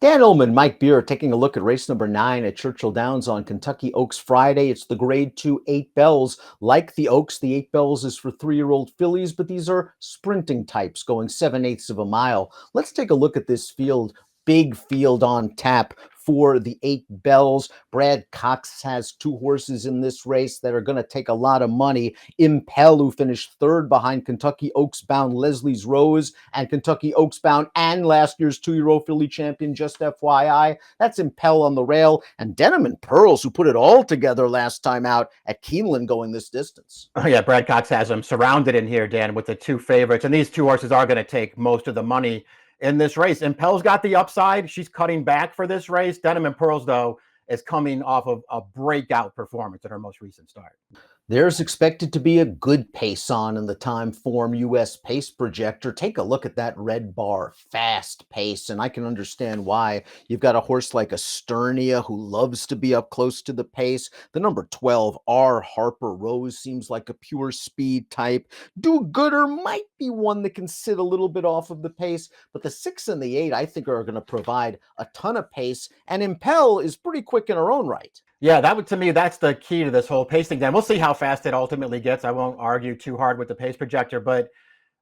Dan Ullman, Mike Beer, taking a look at race number 9 at Churchill Downs on Kentucky Oaks Friday. It's the Grade 2 8 bells. Like the Oaks, the 8 bells is for 3-year-old fillies, but these are sprinting types going 7/8 of a mile. Let's take a look at this field. Big field on tap for the 8 bells. Brad Cox has 2 horses in this race that are going to take a lot of money. Impel, who finished third behind Kentucky Oaks bound Leslie's Rose and Kentucky Oaks bound and last year's 2-year-old filly champion, just FYI. That's Impel on the rail. And Denim and Pearls, who put it all together last time out at Keeneland, going this distance. Oh, yeah, Brad Cox has them surrounded in here, Dan, with the 2 favorites. And these 2 horses are going to take most of the money in this race. Impel's got the upside. She's cutting back for this race. Denim and Pearls, though, is coming off of a breakout performance in her most recent start. There's expected to be a good pace on in the Timeform US pace projector. Take a look at that red bar, fast pace, and I can understand why. You've got a horse like Esternia who loves to be up close to the pace. The number 12, R. Harper Rose, seems like a pure speed type. Do Gooder might be one that can sit a little bit off of the pace, but the 6 and the 8 I think are going to provide a ton of pace, and Impel is pretty quick in her own right. Yeah, to me, that's the key to this whole pacing. Then we'll see how fast it ultimately gets. I won't argue too hard with the pace projector, but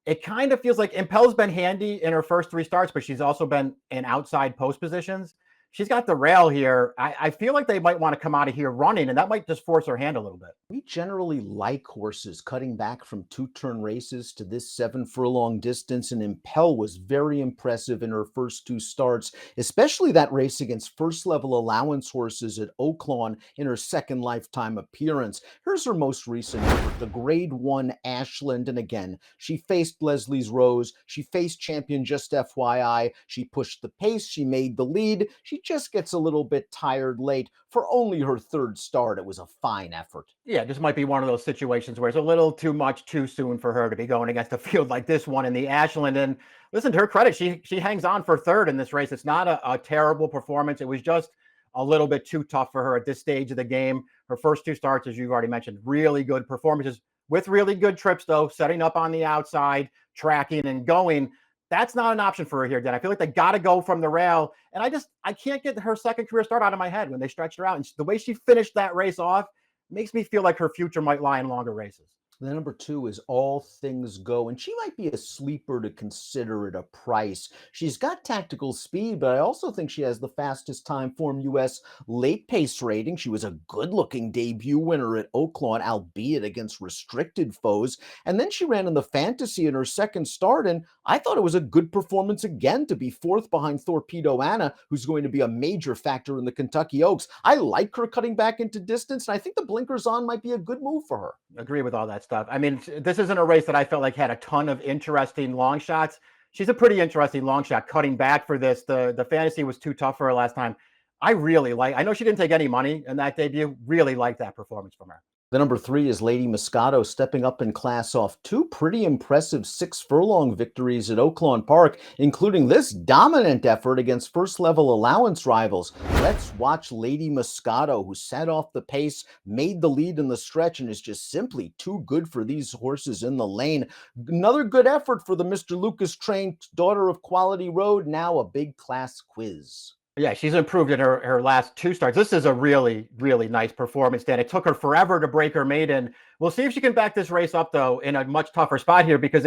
it kind of feels like Impel's been handy in her first 3 starts, but she's also been in outside post positions. She's got the rail here. I feel like they might want to come out of here running, and that might just force her hand a little bit. We generally like horses cutting back from 2-turn races to this 7-furlong distance, and Impel was very impressive in her first 2 starts, especially that race against first-level allowance horses at Oaklawn in her second lifetime appearance. Here's her most recent effort, the Grade 1 Ashland, and again, she faced Leslie's Rose, she faced champion Just FYI, she pushed the pace, she made the lead, she just gets a little bit tired late. For only her 3rd start, it was a fine effort. Yeah, this might be one of those situations where it's a little too much too soon for her to be going against a field like this one in the Ashland. And listen, to her credit, she hangs on for 3rd in this race. It's not a terrible performance. It was just a little bit too tough for her at this stage of the game. Her first 2 starts, as you've already mentioned, really good performances with really good trips, though, setting up on the outside, tracking and going. That's not an option for her here, Dan. I feel like they got to go from the rail. And I can't get her second career start out of my head when they stretched her out. And the way she finished that race off makes me feel like her future might lie in longer races. The number 2 is All Things Go, and she might be a sleeper to consider at a price. She's got tactical speed, but I also think she has the fastest Timeform US late pace rating. She was a good-looking debut winner at Oaklawn, albeit against restricted foes. And then she ran in the Fantasy in her second start, and I thought it was a good performance again to be 4th behind Torpedo Anna, who's going to be a major factor in the Kentucky Oaks. I like her cutting back into distance, and I think the blinkers on might be a good move for her. Agree with all that stuff. I mean, this isn't a race that I felt like had a ton of interesting long shots. She's a pretty interesting long shot cutting back for this. The Fantasy was too tough for her last time. I know she didn't take any money in that debut. Really liked that performance from her. The number 3 is Lady Moscato, stepping up in class off 2 pretty impressive 6-furlong victories at Oaklawn Park, including this dominant effort against first-level allowance rivals. Let's watch Lady Moscato, who set off the pace, made the lead in the stretch, and is just simply too good for these horses in the lane. Another good effort for the Mr. Lucas trained daughter of Quality Road, now a big class quiz. Yeah, she's improved in her last 2 starts. This is a really, really nice performance, Dan. It took her forever to break her maiden. We'll see if she can back this race up, though, in a much tougher spot here, because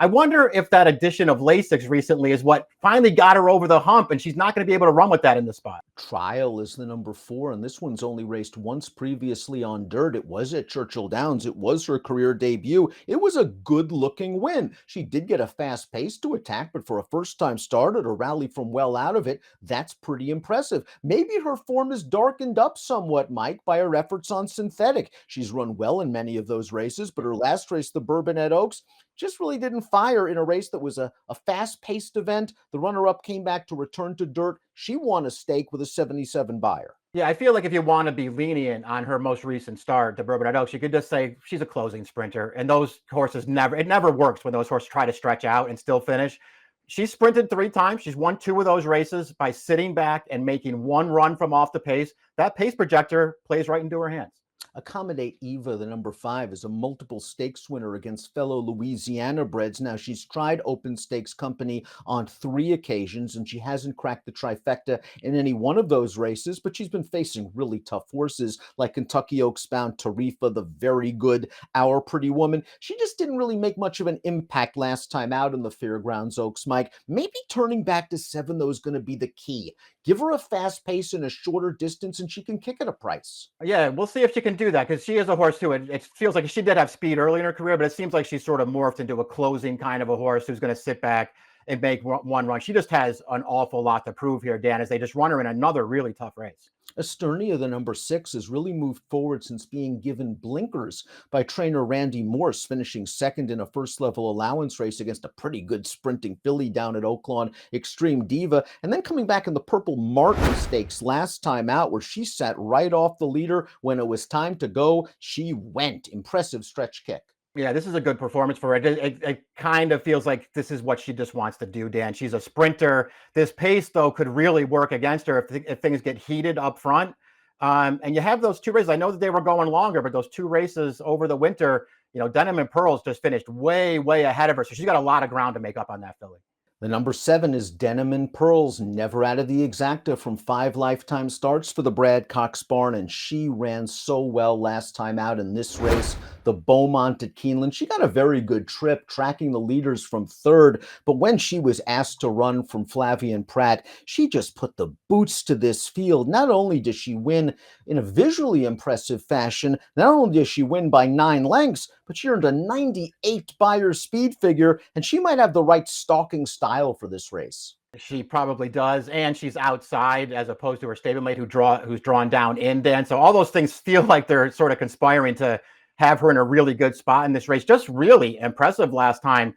I wonder if that addition of Lasix recently is what finally got her over the hump, and she's not going to be able to run with that in the spot. Trial is the number 4, and this one's only raced once previously on dirt. It was at Churchill Downs. It was her career debut. It was a good-looking win. She did get a fast pace to attack, but for a first-time starter to rally from well out of it, that's pretty impressive. Maybe her form is darkened up somewhat, Mike, by her efforts on synthetic. She's run well in many of those races, but her last race, the Bourbonnais Oaks, just really didn't fire in a race that was a fast-paced event. The runner-up came back to return to dirt. She won a stake with a 77 buyer. Yeah, I feel like if you want to be lenient on her most recent start, the Bourbonnais Oaks, you could just say she's a closing sprinter. And those horses it never works when those horses try to stretch out and still finish. She sprinted 3 times. She's won 2 of those races by sitting back and making 1 run from off the pace. That pace projector plays right into her hands. Accommodate Eva, the number 5, is a multiple stakes winner against fellow Louisiana breds. Now, she's tried Open Stakes Company on 3 occasions, and she hasn't cracked the trifecta in any one of those races, but she's been facing really tough horses like Kentucky Oaks bound Tarifa, the very good Our Pretty Woman. She just didn't really make much of an impact last time out in the Fairgrounds Oaks, Mike. Maybe turning back to 7, though, is going to be the key. Give her a fast pace and a shorter distance, and she can kick at a price. Yeah, we'll see if she can do that because she is a horse too. It feels like she did have speed early in her career, but it seems like she's sort of morphed into a closing kind of a horse who's going to sit back and make one run. She just has an awful lot to prove here, Dan, as they just run her in another really tough race. Esternia, the number 6, has really moved forward since being given blinkers by trainer Randy Morse, finishing second in a first-level allowance race against a pretty good sprinting filly down at Oaklawn, Extreme Diva, and then coming back in the Purple Martin Stakes last time out, where she sat right off the leader. When it was time to go, she went. Impressive stretch kick. Yeah, this is a good performance for her. It kind of feels like this is what she just wants to do, Dan. She's a sprinter. This pace, though, could really work against her if things get heated up front. And you have those 2 races. I know that they were going longer, but those 2 races over the winter, Denim and Pearls just finished way, way ahead of her. So she's got a lot of ground to make up on that filly. The number 7 is Denim and Pearls, never out of the exacta from 5 lifetime starts for the Brad Cox barn, and she ran so well last time out in this race. The Beaumont at Keeneland, she got a very good trip, tracking the leaders from 3rd, but when she was asked to run from Flavian Pratt, she just put the boots to this field. Not only does she win in a visually impressive fashion, not only does she win by 9 lengths, but she earned a 98 Beyer speed figure, and she might have the right stalking style for this race. She probably does, and she's outside as opposed to her stablemate who's drawn down in, Dan. So all those things feel like they're sort of conspiring to have her in a really good spot in this race. Just really impressive last time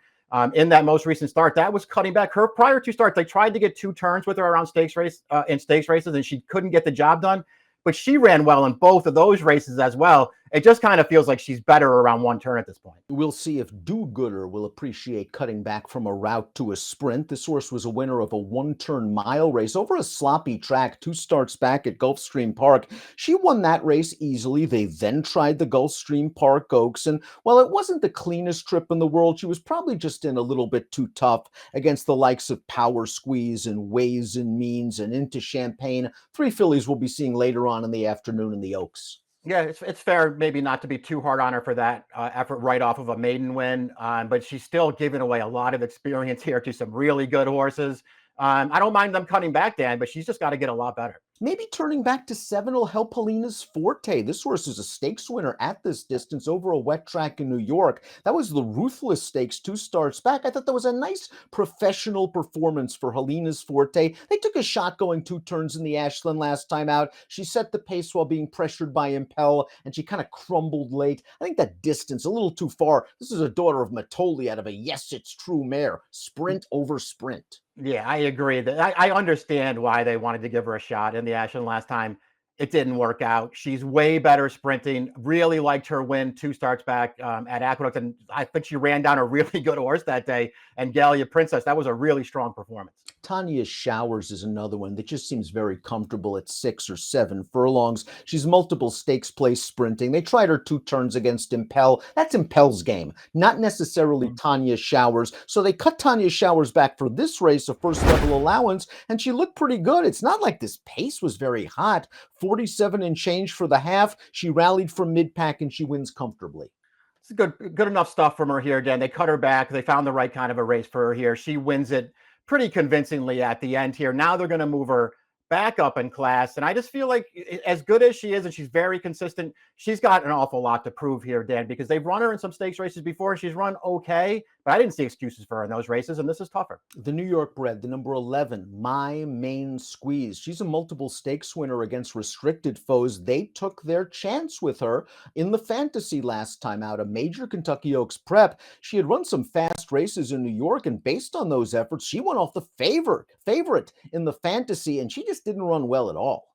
in that most recent start. That was cutting back. Her prior 2 starts, they tried to get 2 turns with her around stakes races, and she couldn't get the job done. But she ran well in both of those races as well. It just kind of feels like she's better around 1 turn at this point. We'll see if Do-Gooder will appreciate cutting back from a route to a sprint. This horse was a winner of a 1-turn mile race over a sloppy track 2 starts back at Gulfstream Park. She won that race easily. They then tried the Gulfstream Park Oaks, and while it wasn't the cleanest trip in the world, she was probably just in a little bit too tough against the likes of Power Squeeze and Ways and Means and Into Champagne. 3 fillies we'll be seeing later on in the afternoon in the Oaks. Yeah, it's fair maybe not to be too hard on her for that effort right off of a maiden win, but she's still giving away a lot of experience here to some really good horses. I don't mind them cutting back, Dan, but she's just got to get a lot better. Maybe turning back to 7 will help Helena's Forte. This horse is a stakes winner at this distance over a wet track in New York. That was the Ruthless Stakes 2 starts back. I thought that was a nice professional performance for Helena's Forte. They took a shot going 2 turns in the Ashland last time out. She set the pace while being pressured by Impel, and she kind of crumbled late. I think that distance a little too far. This is a daughter of Matoli out of a Yes It's True mare. Sprint over sprint. Yeah, I agree. That I understand why they wanted to give her a shot in the Ashland last time. It didn't work out. She's way better sprinting. Really liked her win 2 starts back at Aqueduct, and I think she ran down a really good horse that day. And Gallia Princess, that was a really strong performance. Tanya Showers is another one that just seems very comfortable at 6 or 7 furlongs. She's multiple stakes place sprinting. They tried her 2 turns against Impel. That's Impel's game, not necessarily Tanya Showers. So they cut Tanya Showers back for this race, a first level allowance, and she looked pretty good. It's not like this pace was very hot. 47 and change for the half. She rallied from mid-pack and she wins comfortably. It's good enough stuff from her here, Dan. They cut her back. They found the right kind of a race for her here. She wins it pretty convincingly at the end here. Now they're going to move her back up in class. And I just feel like as good as she is, and she's very consistent, she's got an awful lot to prove here, Dan, because they've run her in some stakes races before. She's run okay, but I didn't see excuses for her in those races, and this is tougher. The New York bred, the number 11, My Main Squeeze. She's a multiple stakes winner against restricted foes. They took their chance with her in the fantasy last time out, a major Kentucky Oaks prep. She had run some fast races in New York, and based on those efforts, she went off the favorite in the fantasy, and she just didn't run well at all.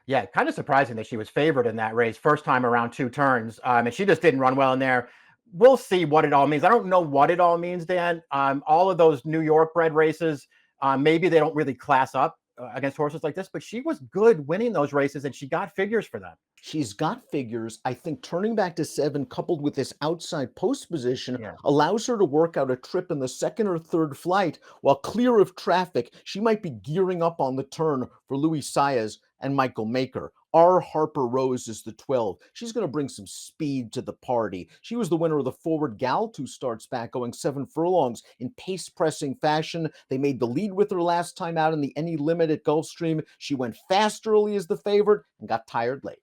Yeah, kind of surprising that she was favored in that race first time around 2 turns, and she just didn't run well in there. We'll see what it all means. I don't know what it all means, Dan. All of those New York bred races, maybe they don't really class up against horses like this, but she was good winning those races, and she got figures for them. She's got figures. I think turning back to 7 coupled with this outside post position Yeah. allows her to work out a trip in the second or third flight while clear of traffic. She might be gearing up on the turn for Luis Saez and Michael Maker. R. Harper Rose is the 12. She's going to bring some speed to the party. She was the winner of the Forward Gal 2 starts back, going 7 furlongs in pace pressing fashion. They made the lead with her last time out in the Any Limit at Gulfstream. She went fast early as the favorite and got tired late.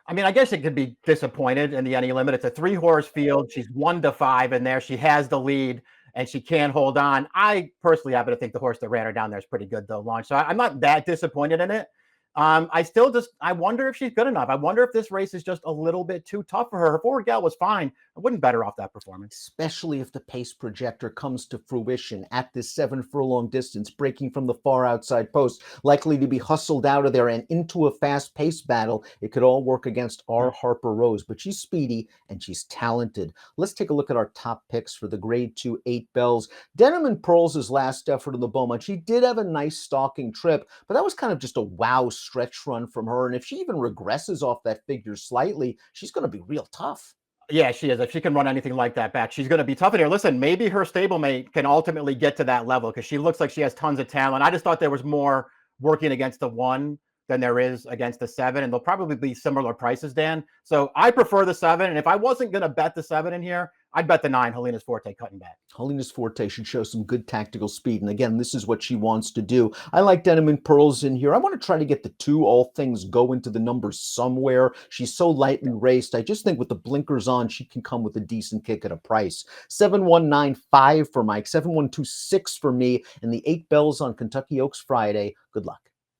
I mean, I guess it could be disappointed in the Any Limit. It's a 3-horse field. She's 1-5 in there. She has the lead and she can hold on. I personally happen to think the horse that ran her down there is pretty good, though, Launch. So I'm not that disappointed in it. I wonder if she's good enough. I wonder if this race is just a little bit too tough for her. Her Forward Gal was fine. I wouldn't bet her off that performance. Especially if the pace projector comes to fruition at this 7 furlong distance, breaking from the far outside post, likely to be hustled out of there and into a fast pace battle. It could all work against R. Harper Rose, but she's speedy and she's talented. Let's take a look at our top picks for the Grade 2 8 Bells. Denim and Pearls' last effort in the Beaumont. She did have a nice stalking trip, but that was kind of just a wow stretch run from her. And if she even regresses off that figure slightly, she's going to be real tough. Yeah, she is. If she can run anything like that back, she's going to be tough in here. Listen, maybe her stablemate can ultimately get to that level because she looks like she has tons of talent. I just thought there was more working against the 1 than there is against the 7, and they'll probably be similar prices, Dan. So I prefer the 7, and if I wasn't going to bet the 7 in here, I'd bet the 9, Helena's Forte, cutting back. Helena's Forte should show some good tactical speed. And again, this is what she wants to do. I like Denim and Pearls in here. I want to try to get the 2. All things go into the numbers somewhere. She's so lightly raced. I just think with the blinkers on, she can come with a decent kick at a price. 7195 for Mike, 7126 for me, and the 8 Bells on Kentucky Oaks Friday. Good luck.